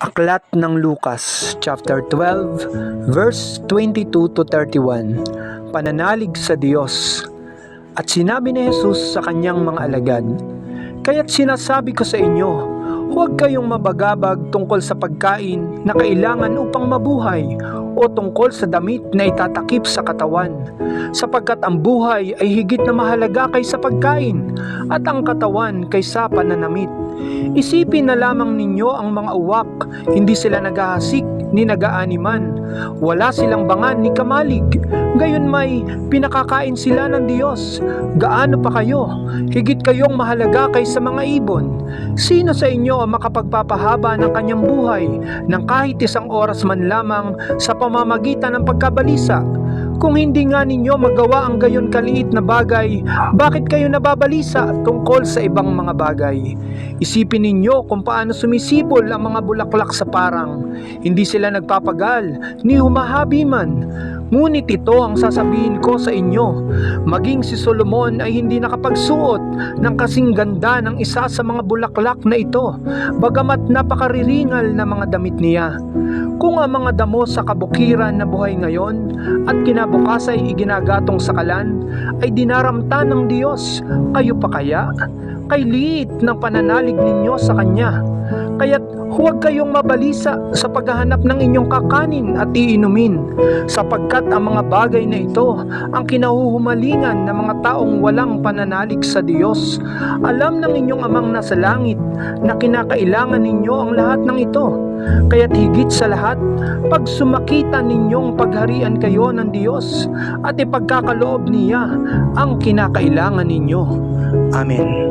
Aklat ng Lucas, chapter 12, verse 22 to 31. Pananalig sa Diyos. At sinabi ni Jesus sa kanyang mga alagad, "Kaya't sinasabi ko sa inyo, huwag kayong mabagabag tungkol sa pagkain na kailangan upang mabuhay o tungkol sa damit na itatakip sa katawan, sapagkat ang buhay ay higit na mahalaga kaysa pagkain at ang katawan kaysa pananamit. Isipin na lamang ninyo ang mga uwak, hindi sila naghahasik ni nagaaniman, wala silang bangan ni kamalig, gayon may pinakakain sila ng Diyos. Gaano pa kayo? Higit kayong mahalaga kaysa mga ibon. Sino sa inyo ang makapagpapahaba ng kanyang buhay ng kahit isang oras man lamang sa pamamagitan ng pagkabalisa? Kung hindi nga ninyo magawa ang gayon kaliit na bagay, bakit kayo nababalisa tungkol sa ibang mga bagay? Isipin ninyo kung paano sumisipol ang mga bulaklak sa parang. Hindi sila nagpapagal, ni humahabi man. Ngunit ito ang sasabihin ko sa inyo, maging si Solomon ay hindi nakapagsuot ng kasing ganda ng isa sa mga bulaklak na ito, bagamat napakariringal na mga damit niya. Kung ang mga damo sa kabukiran na buhay ngayon at kinabukas ay iginagatong sa kalan, ay dinaramtan ng Diyos, kayo pa kaya? Kay liit ng pananalig ninyo sa Kanya. Kaya't huwag kayong mabalisa sa paghahanap ng inyong kakanin at iinumin, sapagkat ang mga bagay na ito ang kinahuhumalingan ng mga taong walang pananalig sa Diyos. Alam ng inyong Amang nasa langit na kinakailangan ninyo ang lahat ng ito. Kaya't higit sa lahat, pag sumakita ninyong pagharian kayo ng Diyos at ipagkakaloob niya ang kinakailangan ninyo. Amen.